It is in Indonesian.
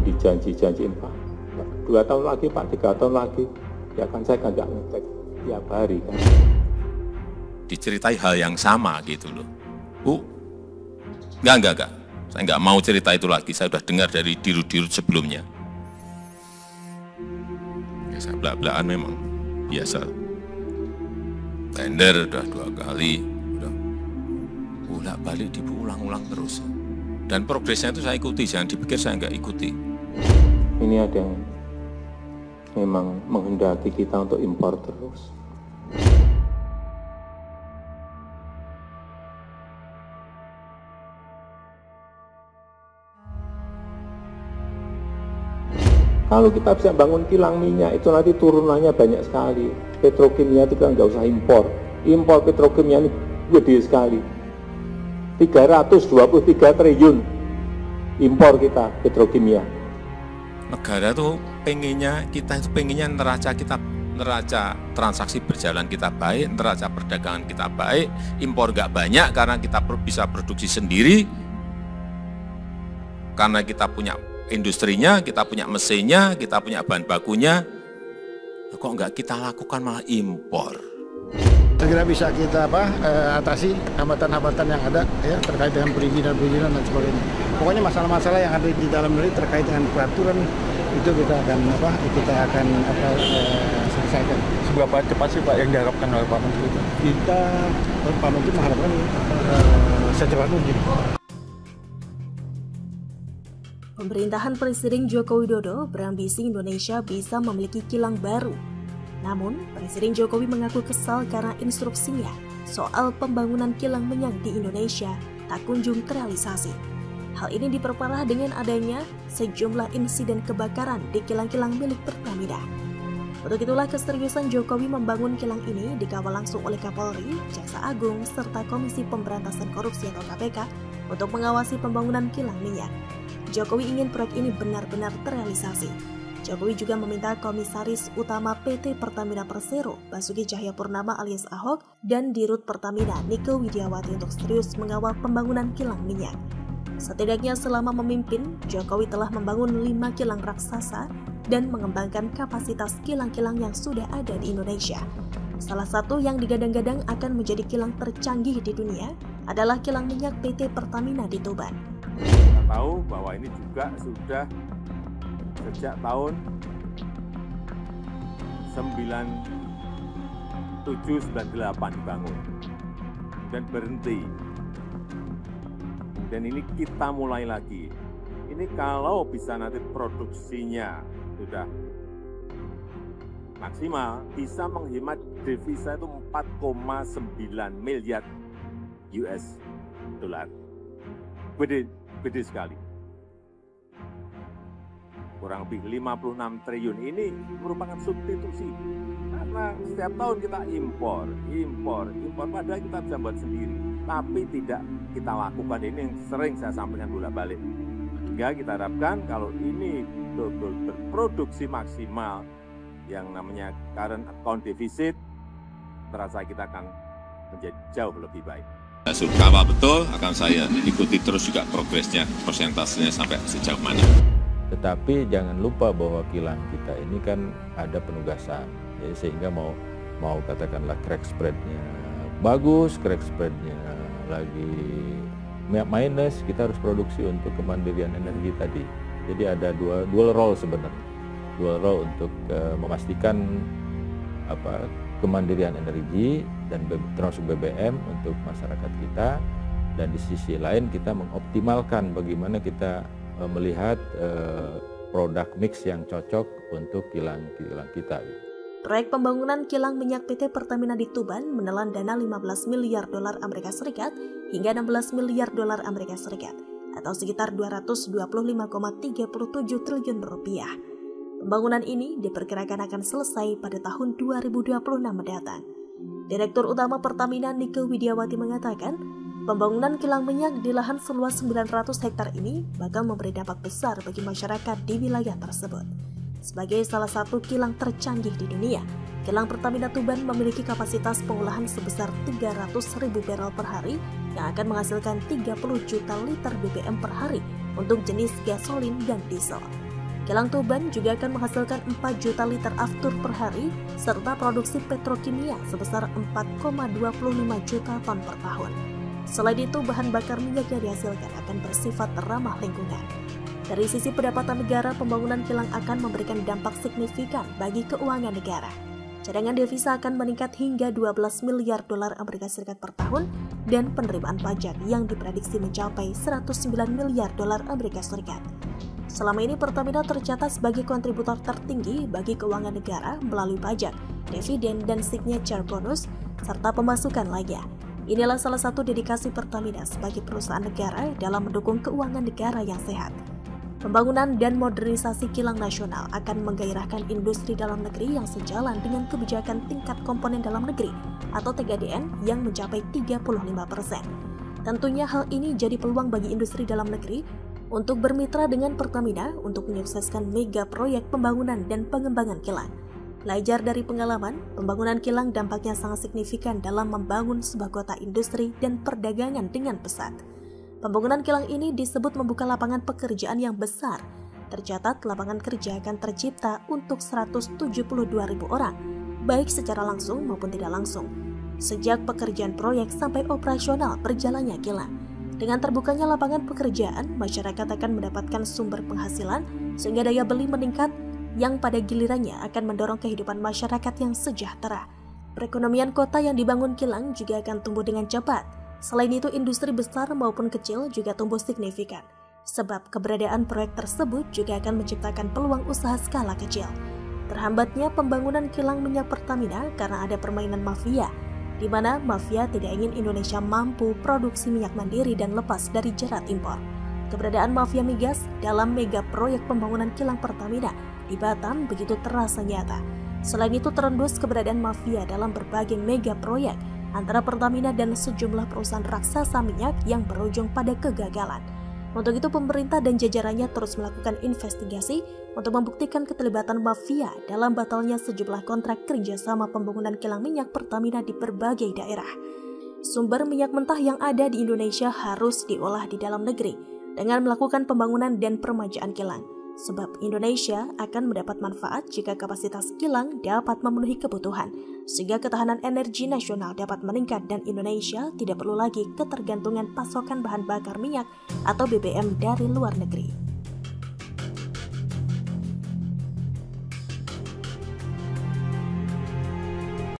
dijanji-janjiin Pak, 2 tahun lagi Pak, 3 tahun lagi, ya kan saya kan nggak ngecek tiap hari kan. Diceritai hal yang sama gitu loh. Bu, enggak. Saya nggak mau cerita itu lagi, saya sudah dengar dari dirut-dirut sebelumnya. Ya saya belak-belakan memang, biasa. Tender udah 2 kali, udah bolak-balik diulang-ulang terus. Dan progresnya itu saya ikuti, jangan dipikir saya nggak ikuti. Ini ada yang memang menghendaki kita untuk impor terus. Kalau kita bisa bangun kilang minyak, itu nanti turunannya banyak sekali. Petrokimia itu kan nggak usah impor. Impor petrokimia ini gede sekali. 323 triliun impor kita petrokimia. Negara tuh kita pengennya neraca transaksi berjalan kita baik, neraca perdagangan kita baik, impor nggak banyak karena kita bisa produksi sendiri, karena kita punya industrinya, kita punya mesinnya, kita punya bahan bakunya. Kok nggak kita lakukan malah impor? Segera bisa kita atasi hambatan-hambatan yang ada ya terkait dengan perizinan dan sebagainya. Pokoknya masalah-masalah yang ada di dalam negeri terkait dengan peraturan itu kita akan selesaikan. Seberapa cepat sih Pak yang diharapkan oleh Pak Menteri itu? Pak Menteri mengharapkan secepat mungkin. Pemerintahan Presiden Joko Widodo berambisi Indonesia bisa memiliki kilang baru. Namun, Presiden Jokowi mengaku kesal karena instruksinya soal pembangunan kilang minyak di Indonesia tak kunjung terrealisasi. Hal ini diperparah dengan adanya sejumlah insiden kebakaran di kilang-kilang milik Pertamina. Untuk itulah keseriusan Jokowi membangun kilang ini dikawal langsung oleh Kapolri, Jaksa Agung, serta Komisi Pemberantasan Korupsi atau KPK untuk mengawasi pembangunan kilang minyak. Jokowi ingin proyek ini benar-benar terrealisasi. Jokowi juga meminta Komisaris Utama PT Pertamina Persero, Basuki Cahayapurnama alias Ahok, dan Dirut Pertamina, Nike Widiawati untuk serius mengawal pembangunan kilang minyak. Setidaknya selama memimpin, Jokowi telah membangun 5 kilang raksasa dan mengembangkan kapasitas kilang-kilang yang sudah ada di Indonesia. Salah satu yang digadang-gadang akan menjadi kilang tercanggih di dunia adalah kilang minyak PT Pertamina di Tuban. Kita tahu bahwa ini juga sudah sejak tahun 97-98 dibangun dan berhenti. Dan ini kita mulai lagi. Ini kalau bisa nanti produksinya sudah maksimal, bisa menghemat devisa itu 4,9 miliar US dollar. Gede sekali. Kurang lebih 56 triliun ini merupakan substitusi. Karena setiap tahun kita impor. Padahal kita bisa buat sendiri. Tapi tidak kita lakukan, ini yang sering saya sampaikan bolak-balik. Hingga kita harapkan kalau ini betul-betul berproduksi maksimal, yang namanya current account deficit, terasa kita akan menjadi jauh lebih baik. Saya suruh kawal betul, akan saya ikuti terus juga progresnya, persentasenya sampai sejauh mana. Tetapi jangan lupa bahwa kilang kita ini kan ada penugasan, ya, sehingga mau katakanlah crack spread-nya bagus, crack spread-nya lagi minus, kita harus produksi untuk kemandirian energi tadi. Jadi ada dual role sebenarnya, dual role untuk memastikan kemandirian energi dan termasuk BBM untuk masyarakat kita, dan di sisi lain kita mengoptimalkan bagaimana kita melihat produk mix yang cocok untuk kilang-kilang kita. Proyek pembangunan kilang minyak PT Pertamina di Tuban menelan dana 15 miliar dolar Amerika Serikat hingga 16 miliar dolar Amerika Serikat atau sekitar 225,37 triliun rupiah. Pembangunan ini diperkirakan akan selesai pada tahun 2026 mendatang. Direktur Utama Pertamina Nike Widiawati mengatakan, pembangunan kilang minyak di lahan seluas 900 hektar ini bakal memberi dampak besar bagi masyarakat di wilayah tersebut. Sebagai salah satu kilang tercanggih di dunia, kilang Pertamina Tuban memiliki kapasitas pengolahan sebesar 300.000 barel per hari yang akan menghasilkan 30 juta liter BBM per hari untuk jenis gasolin dan diesel. Kilang Tuban juga akan menghasilkan 4 juta liter aftur per hari serta produksi petrokimia sebesar 4,25 juta ton per tahun. Selain itu, bahan bakar minyak yang dihasilkan akan bersifat ramah lingkungan. Dari sisi pendapatan negara, pembangunan kilang akan memberikan dampak signifikan bagi keuangan negara. Cadangan devisa akan meningkat hingga 12 miliar dolar Amerika Serikat per tahun dan penerimaan pajak yang diprediksi mencapai 109 miliar dolar Amerika Serikat. Selama ini Pertamina tercatat sebagai kontributor tertinggi bagi keuangan negara melalui pajak, dividen, dan signature bonus, serta pemasukan lainnya. Inilah salah satu dedikasi Pertamina sebagai perusahaan negara dalam mendukung keuangan negara yang sehat. Pembangunan dan modernisasi kilang nasional akan menggairahkan industri dalam negeri yang sejalan dengan kebijakan tingkat komponen dalam negeri atau TKDN yang mencapai 35%. Tentunya hal ini jadi peluang bagi industri dalam negeri untuk bermitra dengan Pertamina untuk menyukseskan mega proyek pembangunan dan pengembangan kilang. Belajar dari pengalaman, pembangunan kilang dampaknya sangat signifikan dalam membangun sebuah kota industri dan perdagangan dengan pesat. Pembangunan kilang ini disebut membuka lapangan pekerjaan yang besar. Tercatat lapangan kerja akan tercipta untuk 172.000 orang, baik secara langsung maupun tidak langsung, sejak pekerjaan proyek sampai operasional berjalannya kilang. Dengan terbukanya lapangan pekerjaan, masyarakat akan mendapatkan sumber penghasilan sehingga daya beli meningkat yang pada gilirannya akan mendorong kehidupan masyarakat yang sejahtera. Perekonomian kota yang dibangun kilang juga akan tumbuh dengan cepat. Selain itu, industri besar maupun kecil juga tumbuh signifikan, sebab keberadaan proyek tersebut juga akan menciptakan peluang usaha skala kecil. Terhambatnya pembangunan kilang minyak Pertamina karena ada permainan mafia, di mana mafia tidak ingin Indonesia mampu produksi minyak mandiri dan lepas dari jerat impor. Keberadaan mafia migas dalam mega proyek pembangunan kilang Pertamina di Batam begitu terasa nyata. Selain itu, terendus keberadaan mafia dalam berbagai mega proyek antara Pertamina dan sejumlah perusahaan raksasa minyak yang berujung pada kegagalan. Untuk itu, pemerintah dan jajarannya terus melakukan investigasi untuk membuktikan keterlibatan mafia dalam batalnya sejumlah kontrak kerjasama pembangunan kilang minyak Pertamina di berbagai daerah. Sumber minyak mentah yang ada di Indonesia harus diolah di dalam negeri dengan melakukan pembangunan dan permajaan kilang, sebab Indonesia akan mendapat manfaat jika kapasitas kilang dapat memenuhi kebutuhan, sehingga ketahanan energi nasional dapat meningkat dan Indonesia tidak perlu lagi ketergantungan pasokan bahan bakar minyak atau BBM dari luar negeri.